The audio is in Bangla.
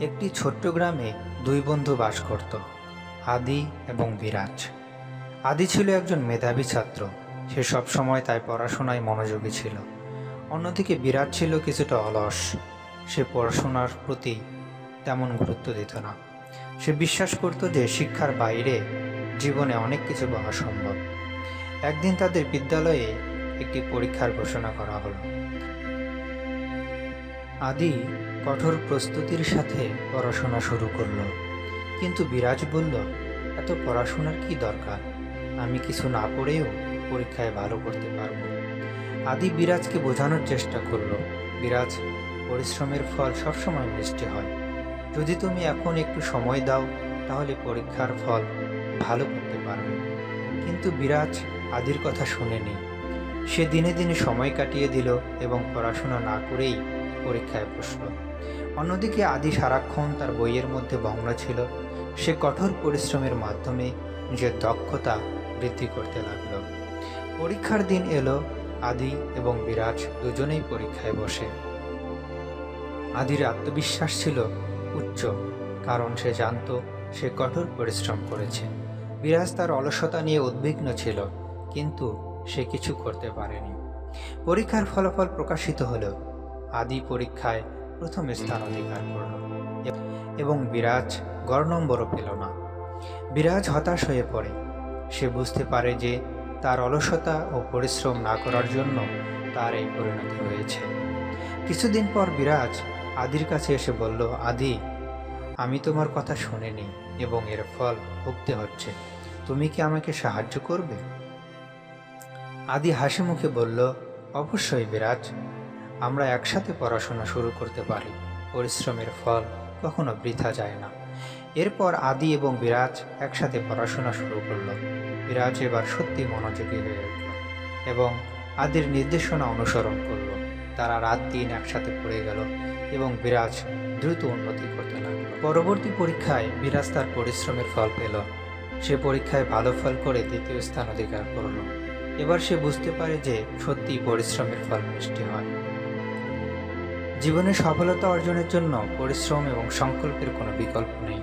একটি ছোট্ট গ্রামে দুই বন্ধু বাস করত, আদি এবং বিরাজ। আদি ছিল একজন মেধাবী ছাত্র। সে সবসময় তাই পড়াশোনায় মনোযোগী ছিল। অন্যদিকে বিরাজ ছিল কিছুটা অলস। সে পড়াশোনার প্রতি তেমন গুরুত্ব দিত না। সে বিশ্বাস করত যে শিক্ষার বাইরে জীবনে অনেক কিছু পাওয়া সম্ভব। একদিন তাদের বিদ্যালয়ে একটি পরীক্ষার ঘোষণা করা হলো। আদি কঠোর প্রস্তুতির সাথে পড়াশোনা শুরু করলো, কিন্তু বিরাজ বলল, এত পড়াশোনার কি দরকার? আমি কিছু না পড়েও পরীক্ষায় ভালো করতে পারবো। আদি বিরাজকে বোঝানোর চেষ্টা করলো, বিরাজ, পরিশ্রমের ফল সবসময় মিষ্টি হয়। যদি তুমি এখন একটু সময় দাও তাহলে পরীক্ষার ফল ভালো করতে পারবে। কিন্তু বিরাজ আদির কথা শোনেনি। সে দিনে দিনে সময় কাটিয়ে দিল এবং পড়াশোনা না করেই পরীক্ষায় বসল। অন্যদিকে আদি সারাক্ষণ তার বইয়ের মধ্যে মগ্ন ছিল। সে কঠোর পরিশ্রমের মাধ্যমে নিজের দক্ষতা বৃদ্ধি করতে লাগল। পরীক্ষার দিন এলো। আদি এবং বিরাজ দুজনেই পরীক্ষায় বসে। আদির আত্মবিশ্বাস ছিল উচ্চ, কারণ সে জানত সে কঠোর পরিশ্রম করেছে। বিরাজ তার অলসতা নিয়ে উদ্বিগ্ন ছিল, কিন্তু সে কিছু করতে পারেনি। পরীক্ষার ফলাফল প্রকাশিত হলো। আদি পরীক্ষায় প্রথম স্থান অধিকার করল এবং বিরাজ গড় নম্বরও পেল না। বিরাজ হতাশ হয়ে পড়ে। সে বুঝতে পারে যে তার অলসতা ও পরিশ্রম না করার জন্য তার এই পরিণতি হয়েছে। কিছুদিন পর বিরাজ আদির কাছে এসে বলল, আদি, আমি তোমার কথা শুনিনি এবং এর ফল ভুগতে হচ্ছে। তুমি কি আমাকে সাহায্য করবে? আদি হাসি মুখে বলল, অবশ্যই বিরাজ, আমরা একসাথে পড়াশোনা শুরু করতে পারি। পরিশ্রমের ফল কখনো বৃথা যায় না। এরপর আদি এবং বিরাজ একসাথে পড়াশোনা শুরু করলো। বিরাজ এবার সত্যি মনোযোগী হয়ে উঠল এবং আদির নির্দেশনা অনুসরণ করলো। তারা রাত দিন একসাথে পড়ে গেল এবং বিরাজ দ্রুত উন্নতি করতে লাগলো। পরবর্তী পরীক্ষায় বিরাজ তার পরিশ্রমের ফল পেল। সে পরীক্ষায় ভালো ফল করে দ্বিতীয় স্থান অধিকার করল। এবার সে বুঝতে পারে যে সত্যিই পরিশ্রমের ফল মিষ্টি হয়। জীবনে সফলতা অর্জনের জন্য পরিশ্রম এবং সংকল্পের কোনো বিকল্প নেই।